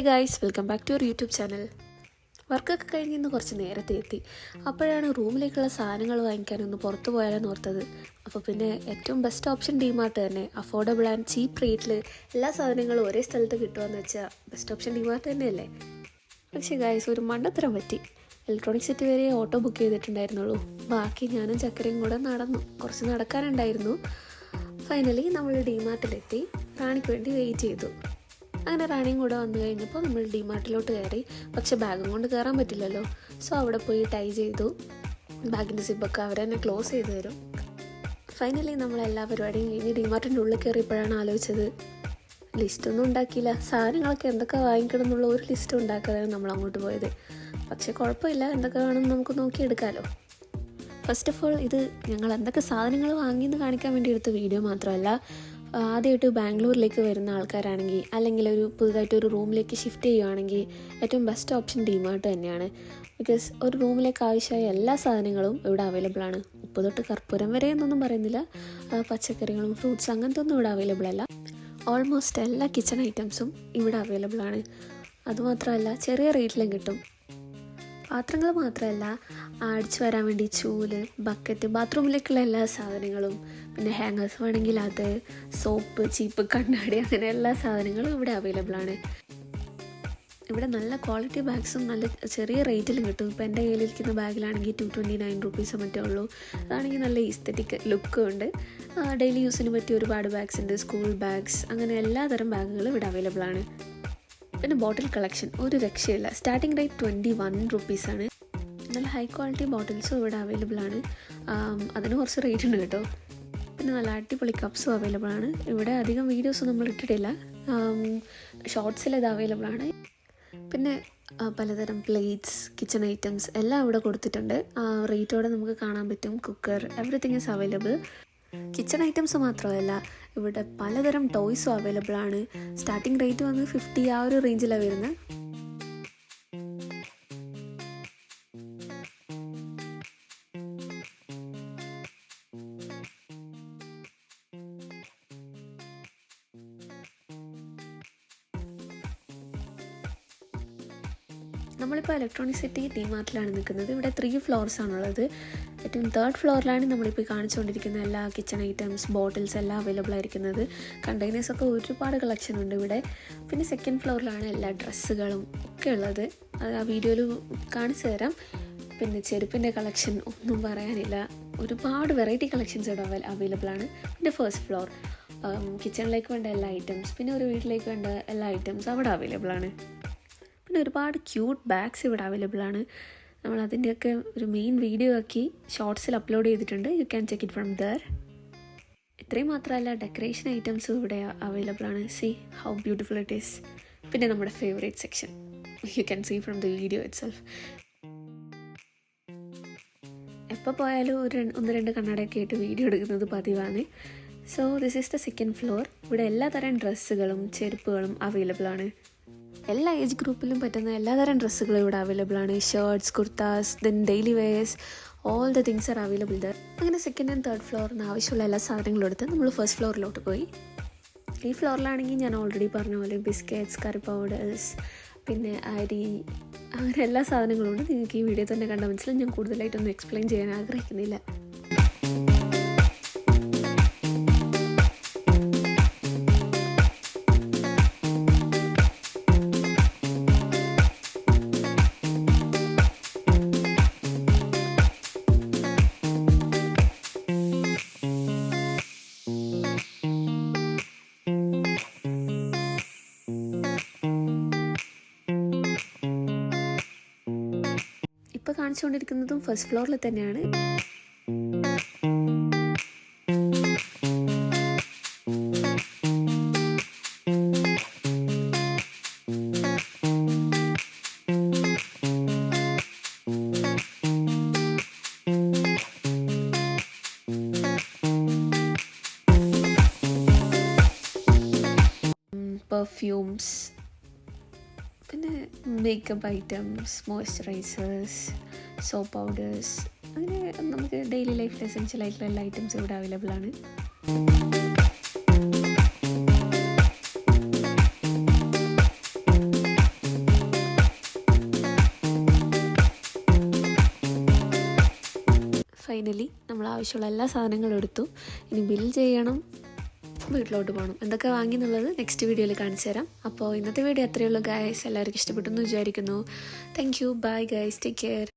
Guys, welcome back to our YouTube channel. വർക്കൊക്കെ കഴിഞ്ഞ് ഇന്ന് കുറച്ച് നേരത്തെ എത്തി. അപ്പോഴാണ് റൂമിലേക്കുള്ള സാധനങ്ങൾ വാങ്ങിക്കാനൊന്ന് പുറത്ത് പോയാലെന്ന് ഓർത്തത്. അപ്പോൾ പിന്നെ ഏറ്റവും ബെസ്റ്റ് ഓപ്ഷൻ ഡിമാർട്ട് തന്നെ. അഫോർഡബിൾ ആൻഡ് ചീപ്പ് റേറ്റിൽ എല്ലാ സാധനങ്ങളും ഒരേ സ്ഥലത്ത് കിട്ടുകയെന്ന് വെച്ചാൽ ബെസ്റ്റ് ഓപ്ഷൻ ഡിമാർട്ട് തന്നെയല്ലേ. പക്ഷേ ഗായ്സ്, ഒരു മണ്ടത്തരം പറ്റി. ഇലക്ട്രോണിക് സെറ്റ് വരെ ഓട്ടോ ബുക്ക് ചെയ്തിട്ടുണ്ടായിരുന്നുള്ളൂ. ബാക്കി ഞാനും ചക്കരയും കൂടെ നടന്നു. കുറച്ച് നടക്കാനുണ്ടായിരുന്നു. ഫൈനലി നമ്മൾ ഡിമാർട്ടിലെത്തി. റാണിക്ക് വേണ്ടി വെയിറ്റ് ചെയ്തു. അങ്ങനെ റാണിയും കൂടെ വന്നു കഴിഞ്ഞപ്പോൾ നമ്മൾ ഡിമാർട്ടിലോട്ട് കയറി. പക്ഷെ ബാഗും കൊണ്ട് കയറാൻ പറ്റില്ലല്ലോ. സോ അവിടെ പോയി ടൈ ചെയ്തു. ബാഗിൻ്റെ സിപ്പൊക്കെ അവർ തന്നെ ക്ലോസ് ചെയ്ത് തരും. ഫൈനലി നമ്മളെല്ലാ പരിപാടിയും കഴിഞ്ഞ് ഡിമാർട്ടിൻ്റെ ഉള്ളിൽ കയറിയപ്പോഴാണ് ആലോചിച്ചത്, ലിസ്റ്റൊന്നും ഉണ്ടാക്കിയില്ല. സാധനങ്ങളൊക്കെ എന്തൊക്കെ വാങ്ങിക്കണം എന്നുള്ള ഒരു ലിസ്റ്റ് ഉണ്ടാക്കാതാണ് നമ്മൾ അങ്ങോട്ട് പോയത്. പക്ഷേ കുഴപ്പമില്ല, എന്തൊക്കെ വേണമെന്ന് നമുക്ക് നോക്കിയെടുക്കാമല്ലോ. ഫസ്റ്റ് ഓഫ് ഓൾ, ഇത് ഞങ്ങൾ എന്തൊക്കെ സാധനങ്ങൾ വാങ്ങിയെന്ന് കാണിക്കാൻ വേണ്ടി എടുത്ത വീഡിയോ മാത്രമല്ല. ആദ്യമായിട്ട് ബാംഗ്ലൂരിലേക്ക് വരുന്ന ആൾക്കാരാണെങ്കിൽ, അല്ലെങ്കിൽ ഒരു പുതുതായിട്ടൊരു റൂമിലേക്ക് ഷിഫ്റ്റ് ചെയ്യുകയാണെങ്കിൽ ഏറ്റവും ബെസ്റ്റ് ഓപ്ഷൻ ഡിമാർട്ട് തന്നെയാണ്. ബിക്കോസ് ഒരു റൂമിലേക്ക് ആവശ്യമായ എല്ലാ സാധനങ്ങളും ഇവിടെ അവൈലബിൾ ആണ്. ഉപ്പ് തൊട്ട് കർപ്പൂരം വരെ എന്നൊന്നും പറയുന്നില്ല. പച്ചക്കറികളും ഫ്രൂട്ട്സ് അങ്ങനത്തെ ഒന്നും ഇവിടെ അവൈലബിൾ അല്ല. ഓൾമോസ്റ്റ് എല്ലാ കിച്ചൺ ഐറ്റംസും ഇവിടെ അവൈലബിൾ ആണ്. അതുമാത്രമല്ല, ചെറിയ റേറ്റിലും കിട്ടും. പാത്രങ്ങൾ മാത്രമല്ല, അടിച്ചു വരാൻ വേണ്ടി ചൂല്, ബക്കറ്റ്, ബാത്റൂമിലേക്കുള്ള എല്ലാ സാധനങ്ങളും, പിന്നെ ഹാങ്ങേഴ്സ് വേണമെങ്കിൽ അത്, സോപ്പ്, ചീപ്പ്, കണ്ണാടി, അങ്ങനെ എല്ലാ സാധനങ്ങളും ഇവിടെ അവൈലബിൾ ആണ്. ഇവിടെ നല്ല ക്വാളിറ്റി ബാഗ്സും നല്ല ചെറിയ റേറ്റിലും കിട്ടും. ഇപ്പോൾ എൻ്റെ കയ്യിലിരിക്കുന്ന ബാഗിലാണെങ്കിൽ 229 റുപ്പീസ് മറ്റേ ഉള്ളൂ. അതാണെങ്കിൽ നല്ല ഈസ്തെറ്റിക് ലുക്കും ഉണ്ട്. ഡെയിലി യൂസിന് പറ്റിയ ഒരുപാട് ബാഗ്സ് ഉണ്ട്. സ്കൂൾ ബാഗ്സ്, അങ്ങനെ എല്ലാതരം ബാഗുകളും ഇവിടെ അവൈലബിൾ ആണ്. പിന്നെ ബോട്ടിൽ കളക്ഷൻ ഒരു രക്ഷയില്ല. സ്റ്റാർട്ടിംഗ് റേറ്റ് 21 റുപ്പീസാണ്. നല്ല ഹൈ ക്വാളിറ്റി ബോട്ടിൽസും ഇവിടെ അവൈലബിൾ ആണ്. അതിന് കുറച്ച് റേറ്റ് ഉണ്ട് കേട്ടോ. പിന്നെ നല്ല അടിപൊളി കപ്സും അവൈലബിൾ ആണ്. ഇവിടെ അധികം വീഡിയോസ് നമ്മൾ ഇട്ടിട്ടില്ല, ഷോർട്സിൽ ഇത് അവൈലബിൾ ആണ്. പിന്നെ പലതരം പ്ലേറ്റ്സ്, കിച്ചൺ ഐറ്റംസ് എല്ലാം ഇവിടെ കൊടുത്തിട്ടുണ്ട്. റേറ്റോടെ നമുക്ക് കാണാൻ പറ്റും. Cooker, everything is available. Kitchen items മാത്രമല്ല, ഇവിടെ പലതരം ടോയ്സും അവൈലബിൾ ആണ്. സ്റ്റാർട്ടിംഗ് റേറ്റ് വന്ന് 50 ആ ഒരു റേഞ്ചിലാണ് വരുന്നത്. നമ്മളിപ്പോൾ ഇലക്ട്രോണിക് സിറ്റി ഡിമാർട്ടിലാണ് നിൽക്കുന്നത്. ഇവിടെ 3 ഫ്ലോർസ് ആണുള്ളത്. ഏറ്റവും 3rd ഫ്ലോറിലാണ് നമ്മളിപ്പോൾ കാണിച്ചുകൊണ്ടിരിക്കുന്ന എല്ലാ കിച്ചൺ ഐറ്റംസ്, ബോട്ടിൽസ് എല്ലാം അവൈലബിൾ ആയിരിക്കുന്നത്. കണ്ടെയ്നേഴ്സൊക്കെ ഒരുപാട് കളക്ഷൻ ഉണ്ട് ഇവിടെ. പിന്നെ 2nd ഫ്ലോറിലാണ് എല്ലാ ഡ്രസ്സുകളും ഒക്കെ ഉള്ളത്. അത് ആ വീഡിയോയിൽ കാണിച്ചു തരാം. പിന്നെ ചെരുപ്പിൻ്റെ കളക്ഷൻ ഒന്നും പറയാനില്ല. ഒരുപാട് വെറൈറ്റി കളക്ഷൻസ് ഇവിടെ അവൈലബിൾ ആണ്. പിന്നെ 1st ഫ്ലോർ കിച്ചണിലേക്ക് വേണ്ട എല്ലാ ഐറ്റംസ്, പിന്നെ ഒരു വീട്ടിലേക്ക് വേണ്ട എല്ലാ ഐറ്റംസ് അവിടെ അവൈലബിൾ ആണ്. പിന്നെ ഒരുപാട് ക്യൂട്ട് ബാഗ്സ് ഇവിടെ അവൈലബിൾ ആണ്. നമ്മൾ അതിൻ്റെയൊക്കെ ഒരു മെയിൻ വീഡിയോ ആക്കി ഷോർട്സിൽ അപ്ലോഡ് ചെയ്തിട്ടുണ്ട്. You can check it from there. ഇത്രയും മാത്രമല്ല, ഡെക്കറേഷൻ ഐറ്റംസും ഇവിടെ അവൈലബിൾ ആണ്. See how beautiful it is. പിന്നെ നമ്മുടെ favourite section you can see from the video itself. എപ്പോൾ പോയാലും 1-2 കണ്ണടയൊക്കെ ആയിട്ട് വീഡിയോ എടുക്കുന്നത് പതിവാണ്. So this is the 2nd floor. ഇവിടെ എല്ലാതരം ഡ്രസ്സുകളും ചെരുപ്പുകളും അവൈലബിൾ ആണ്. എല്ലാ ഏജ് ഗ്രൂപ്പിലും പറ്റുന്ന എല്ലാതരം ഡ്രസ്സുകളും ഇവിടെ അവൈലബിൾ ആണ്. Shirts, kurtas, then daily wears, all the things are available there. അങ്ങനെ 2nd and 3rd ഫ്ലോറിന് ആവശ്യമുള്ള എല്ലാ സാധനങ്ങളും എടുത്ത് നമ്മൾ 1st ഫ്ലോറിലോട്ട് പോയി. ഈ ഫ്ലോറിലാണെങ്കിൽ ഞാൻ ഓൾറെഡി പറഞ്ഞ പോലെ ബിസ്ക്കറ്റ്സ്, കറി പൗഡേഴ്സ്, പിന്നെ അരി, അങ്ങനെ എല്ലാ സാധനങ്ങളും ഉണ്ട്. നിങ്ങൾക്ക് ഈ വീഡിയോ തന്നെ കണ്ട മനസ്സിലായി. ഞാൻ കൂടുതലായിട്ടൊന്നും എക്സ്പ്ലെയിൻ ചെയ്യാൻ ആഗ്രഹിക്കുന്നില്ല. ഇപ്പോൾ കാണിച്ചുകൊണ്ടിരിക്കുന്നതും 1st ഫ്ലോറിൽ തന്നെയാണ്. പെർഫ്യൂംസ്, പിന്നെ makeup items, moisturisers, soap powders, അങ്ങനെ നമുക്ക് ഡെയിലി ലൈഫിൽ എസെൻഷ്യൽ ആയിട്ടുള്ള എല്ലാ ഐറ്റംസും ഇവിടെ അവൈലബിൾ ആണ്. ഫൈനലി നമ്മൾ ആവശ്യമുള്ള എല്ലാ സാധനങ്ങളും എടുത്തു. ഇനി ബിൽ ചെയ്യണം, വീട്ടിലോട്ട് പോകണം. എന്തൊക്കെ വാങ്ങി എന്നുള്ളത് നെക്സ്റ്റ് വീഡിയോയിൽ കാണിച്ചു തരാം. അപ്പോൾ ഇന്നത്തെ വീഡിയോ അത്രയേ ഉള്ളൂ ഗൈസ്. എല്ലാവർക്കും ഇഷ്ടപ്പെട്ടു എന്ന് വിചാരിക്കുന്നു. Thank you. Bye guys. Take care.